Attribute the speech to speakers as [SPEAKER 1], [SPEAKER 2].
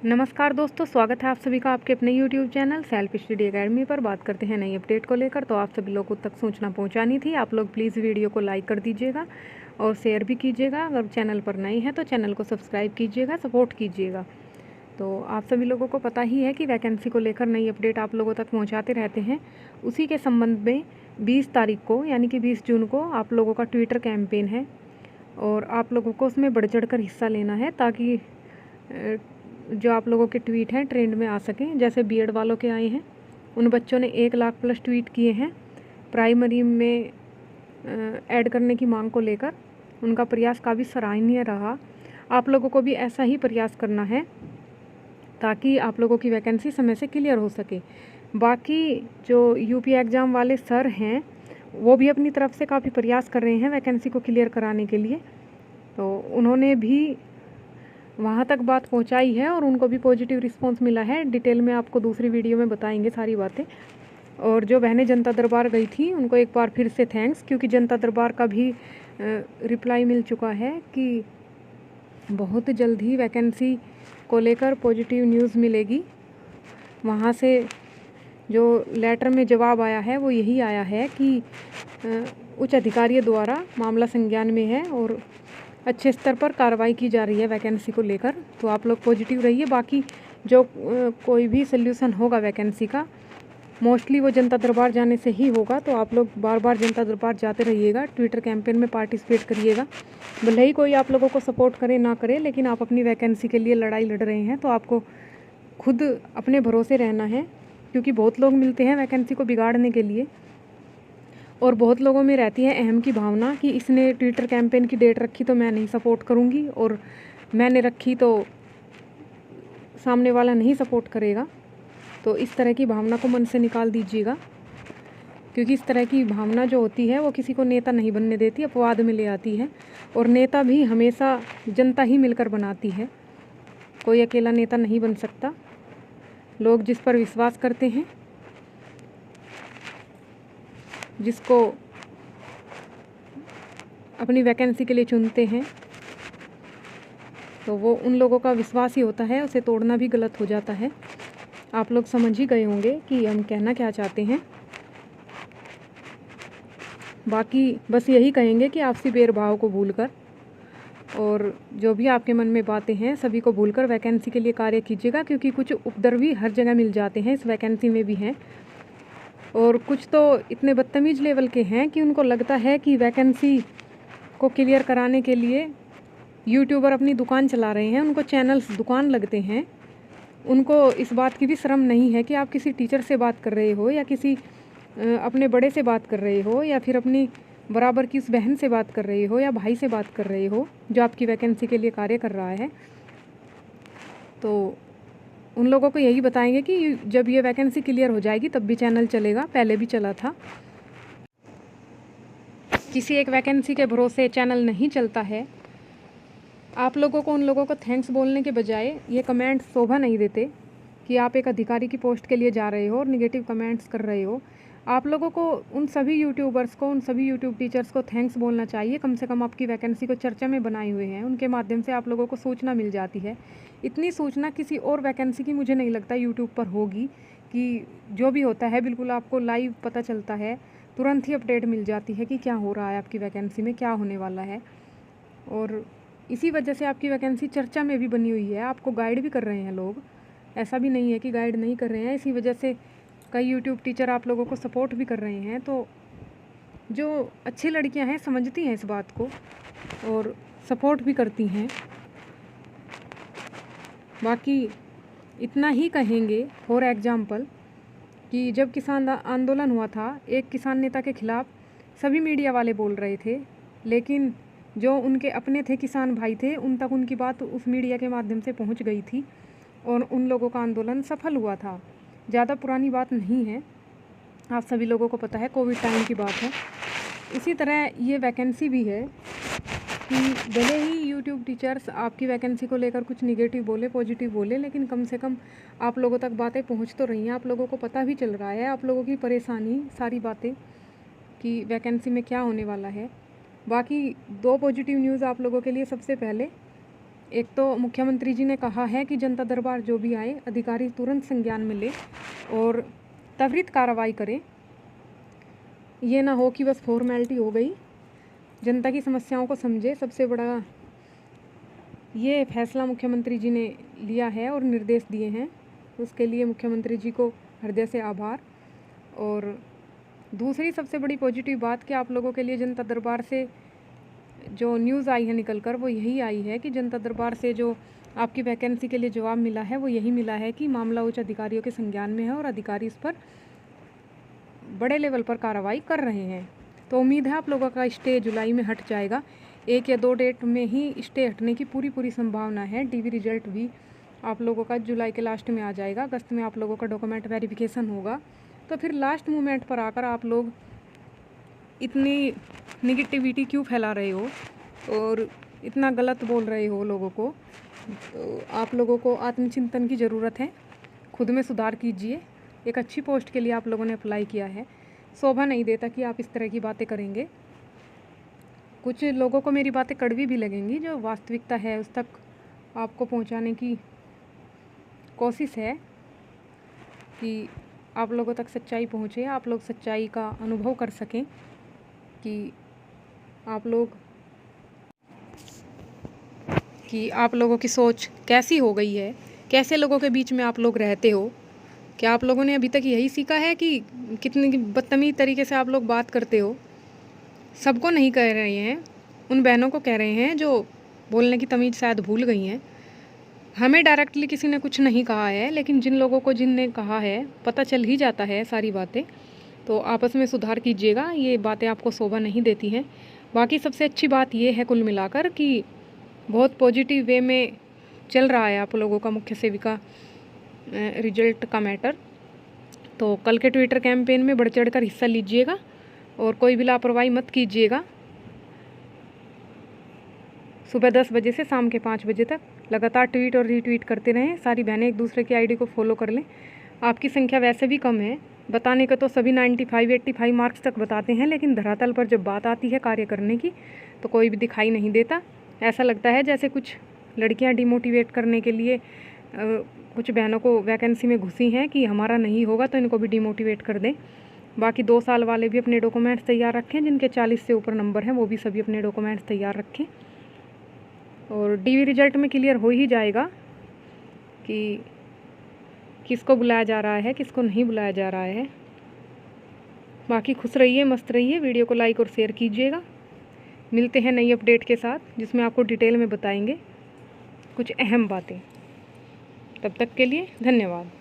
[SPEAKER 1] नमस्कार दोस्तों, स्वागत है आप सभी का आपके अपने YouTube channel self study academy पर। बात करते हैं नई अपडेट को लेकर। तो आप सभी लोगों तक सूचना पहुंचानी थी। आप लोग प्लीज़ वीडियो को लाइक कर दीजिएगा और शेयर भी कीजिएगा। अगर चैनल पर नए हैं तो चैनल को सब्सक्राइब कीजिएगा, सपोर्ट कीजिएगा। तो आप सभी लोगों को पता ही है कि वैकेंसी को लेकर नई अपडेट आप लोगों तक पहुँचाते रहते हैं। उसी के संबंध में 20 तारीख को यानी कि 20 जून को आप लोगों का ट्विटर कैंपेन है और आप लोगों को उसमें बढ़ चढ़ कर हिस्सा लेना है ताकि जो आप लोगों के ट्वीट हैं ट्रेंड में आ सकें। जैसे बीएड वालों के आए हैं, उन बच्चों ने 1 लाख प्लस ट्वीट किए हैं प्राइमरी में ऐड करने की मांग को लेकर। उनका प्रयास काफ़ी सराहनीय रहा। आप लोगों को भी ऐसा ही प्रयास करना है ताकि आप लोगों की वैकेंसी समय से क्लियर हो सके। बाकी जो यूपी एग्ज़ाम वाले सर हैं वो भी अपनी तरफ से काफ़ी प्रयास कर रहे हैं वैकेंसी को क्लियर कराने के लिए। तो उन्होंने भी वहाँ तक बात पहुँचाई है और उनको भी पॉजिटिव रिस्पांस मिला है। डिटेल में आपको दूसरी वीडियो में बताएंगे सारी बातें। और जो बहनें जनता दरबार गई थी उनको एक बार फिर से थैंक्स, क्योंकि जनता दरबार का भी रिप्लाई मिल चुका है कि बहुत जल्द ही वैकेंसी को लेकर पॉजिटिव न्यूज़ मिलेगी। वहाँ से जो लेटर में जवाब आया है वो यही आया है कि उच्च अधिकारियों द्वारा मामला संज्ञान में है और अच्छे स्तर पर कार्रवाई की जा रही है वैकेंसी को लेकर। तो आप लोग पॉजिटिव रहिए। बाकी जो कोई भी सल्यूशन होगा वैकेंसी का, मोस्टली वो जनता दरबार जाने से ही होगा। तो आप लोग बार बार जनता दरबार जाते रहिएगा, ट्विटर कैंपेन में पार्टिसिपेट करिएगा। भले ही कोई आप लोगों को सपोर्ट करे ना करे, लेकिन आप अपनी वैकेंसी के लिए लड़ाई लड़ रहे हैं तो आपको खुद अपने भरोसे रहना है, क्योंकि बहुत लोग मिलते हैं वैकेंसी को बिगाड़ने के लिए। और बहुत लोगों में रहती है अहम की भावना कि इसने ट्विटर कैंपेन की डेट रखी तो मैं नहीं सपोर्ट करूंगी, और मैंने रखी तो सामने वाला नहीं सपोर्ट करेगा। तो इस तरह की भावना को मन से निकाल दीजिएगा, क्योंकि इस तरह की भावना जो होती है वो किसी को नेता नहीं बनने देती, अपवाद में ले आती है। और नेता भी हमेशा जनता ही मिलकर बनाती है, कोई अकेला नेता नहीं बन सकता। लोग जिस पर विश्वास करते हैं, जिसको अपनी वैकेंसी के लिए चुनते हैं, तो वो उन लोगों का विश्वास ही होता है, उसे तोड़ना भी गलत हो जाता है। आप लोग समझ ही गए होंगे कि हम कहना क्या चाहते हैं। बाकी बस यही कहेंगे कि आपसी भेदभाव को भूलकर और जो भी आपके मन में बातें हैं सभी को भूलकर वैकेंसी के लिए कार्य कीजिएगा, क्योंकि कुछ उपद्रवी हर जगह मिल जाते हैं, इस वैकेंसी में भी हैं। और कुछ तो इतने बदतमीज़ लेवल के हैं कि उनको लगता है कि वैकेंसी को क्लियर कराने के लिए यूट्यूबर अपनी दुकान चला रहे हैं, उनको चैनल्स दुकान लगते हैं। उनको इस बात की भी शर्म नहीं है कि आप किसी टीचर से बात कर रहे हो या किसी अपने बड़े से बात कर रहे हो या फिर अपनी बराबर की उस बहन से बात कर रहे हो या भाई से बात कर रहे हो जो आपकी वैकेंसी के लिए कार्य कर रहा है। तो उन लोगों को यही बताएंगे कि जब ये वैकेंसी क्लियर हो जाएगी तब भी चैनल चलेगा, पहले भी चला था। किसी एक वैकेंसी के भरोसे चैनल नहीं चलता है। आप लोगों को उन लोगों को थैंक्स बोलने के बजाय ये कमेंट्स शोभा नहीं देते कि आप एक अधिकारी की पोस्ट के लिए जा रहे हो और निगेटिव कमेंट्स कर रहे हो। आप लोगों को उन सभी यूट्यूबर्स को, उन सभी यूट्यूब टीचर्स को थैंक्स बोलना चाहिए। कम से कम आपकी वैकेंसी को चर्चा में बनाए हुए हैं, उनके माध्यम से आप लोगों को सूचना मिल जाती है। इतनी सूचना किसी और वैकेंसी की मुझे नहीं लगता यूट्यूब पर होगी, कि जो भी होता है बिल्कुल आपको लाइव पता चलता है, तुरंत ही अपडेट मिल जाती है कि क्या हो रहा है आपकी वैकेंसी में, क्या होने वाला है। और इसी वजह से आपकी वैकेंसी चर्चा में भी बनी हुई है। आपको गाइड भी कर रहे हैं लोग, ऐसा भी नहीं है कि गाइड नहीं कर रहे हैं। इसी वजह से कई यूट्यूब टीचर आप लोगों को सपोर्ट भी कर रहे हैं। तो जो अच्छी लड़कियां हैं समझती हैं इस बात को और सपोर्ट भी करती हैं। बाकी इतना ही कहेंगे फॉर एग्जाम्पल कि जब किसान आंदोलन हुआ था, एक किसान नेता के खिलाफ सभी मीडिया वाले बोल रहे थे, लेकिन जो उनके अपने थे, किसान भाई थे, उन तक उनकी बात उस मीडिया के माध्यम से पहुंच गई थी और उन लोगों का आंदोलन सफल हुआ था। ज़्यादा पुरानी बात नहीं है, आप सभी लोगों को पता है, कोविड टाइम की बात है। इसी तरह ये वैकेंसी भी है कि भले ही यूट्यूब टीचर्स आपकी वैकेंसी को लेकर कुछ निगेटिव बोले, पॉजिटिव बोले, लेकिन कम से कम आप लोगों तक बातें पहुंच तो रही हैं। आप लोगों को पता भी चल रहा है आप लोगों की परेशानी, सारी बातें कि वैकेंसी में क्या होने वाला है। बाकी 2 पॉजिटिव न्यूज़ आप लोगों के लिए। सबसे पहले एक तो मुख्यमंत्री जी ने कहा है कि जनता दरबार जो भी आए अधिकारी तुरंत संज्ञान में ले और त्वरित कार्रवाई करें। ये ना हो कि बस फॉर्मेलिटी हो गई, जनता की समस्याओं को समझे। सबसे बड़ा ये फैसला मुख्यमंत्री जी ने लिया है और निर्देश दिए हैं, उसके लिए मुख्यमंत्री जी को हृदय से आभार। और दूसरी सबसे बड़ी पॉजिटिव बात कि आप लोगों के लिए जनता दरबार से जो न्यूज़ आई है निकल कर, वो यही आई है कि जनता दरबार से जो आपकी वैकेंसी के लिए जवाब मिला है वो यही मिला है कि मामला उच्च अधिकारियों के संज्ञान में है और अधिकारी इस पर बड़े लेवल पर कार्रवाई कर रहे हैं। तो उम्मीद है आप लोगों का स्टे जुलाई में हट जाएगा। 1 या 2 डेट में ही स्टे हटने की पूरी संभावना है। डीवी रिजल्ट भी आप लोगों का जुलाई के लास्ट में आ जाएगा। अगस्त में आप लोगों का डॉक्यूमेंट वेरिफिकेशन होगा। तो फिर लास्ट मोमेंट पर आकर आप लोग इतनी निगेटिविटी क्यों फैला रहे हो और इतना गलत बोल रहे हो लोगों को? तो आप लोगों को आत्मचिंतन की ज़रूरत है, खुद में सुधार कीजिए। एक अच्छी पोस्ट के लिए आप लोगों ने अप्लाई किया है, शोभा नहीं देता कि आप इस तरह की बातें करेंगे। कुछ लोगों को मेरी बातें कड़वी भी लगेंगी, जो वास्तविकता है उस तक आपको पहुंचाने की कोशिश है कि आप लोगों तक सच्चाई पहुंचे, आप लोग सच्चाई का अनुभव कर सकें कि आप लोगों की सोच कैसी हो गई है, कैसे लोगों के बीच में आप लोग रहते हो। क्या आप लोगों ने अभी तक यही सीखा है कि कितनी बदतमीज तरीके से आप लोग बात करते हो? सबको नहीं कह रहे हैं, उन बहनों को कह रहे हैं जो बोलने की तमीज़ शायद भूल गई हैं। हमें डायरेक्टली किसी ने कुछ नहीं कहा है, लेकिन जिन लोगों को जिनने कहा है पता चल ही जाता है सारी बातें। तो आपस में सुधार कीजिएगा, ये बातें आपको शोभा नहीं देती हैं। बाकी सबसे अच्छी बात ये है कुल मिलाकर कि बहुत पॉजिटिव वे में चल रहा है आप लोगों का मुख्य सेविका रिजल्ट का मैटर। तो कल के ट्विटर कैंपेन में बढ़ चढ़ कर हिस्सा लीजिएगा और कोई भी लापरवाही मत कीजिएगा। सुबह 10 बजे से शाम के 5 बजे तक लगातार ट्वीट और रीट्वीट करते रहें। सारी बहनें एक दूसरे की आईडी को फॉलो कर लें। आपकी संख्या वैसे भी कम है, बताने का तो सभी 95-85 मार्क्स तक बताते हैं, लेकिन धरातल पर जब बात आती है कार्य करने की तो कोई भी दिखाई नहीं देता। ऐसा लगता है जैसे कुछ लड़कियां डिमोटिवेट करने के लिए कुछ बहनों को वैकेंसी में घुसी हैं कि हमारा नहीं होगा तो इनको भी डिमोटिवेट कर दें। बाकी 2 साल वाले भी अपने डॉक्यूमेंट्स तैयार रखें, जिनके 40 से ऊपर नंबर हैं वो भी सभी अपने डॉक्यूमेंट्स तैयार रखें। और डीवी रिजल्ट में क्लियर हो ही जाएगा कि किसको बुलाया जा रहा है, किसको नहीं बुलाया जा रहा है। बाकी खुश रहिए, मस्त रहिए। वीडियो को लाइक और शेयर कीजिएगा। मिलते हैं नई अपडेट के साथ, जिसमें आपको डिटेल में बताएंगे कुछ अहम बातें। तब तक के लिए धन्यवाद।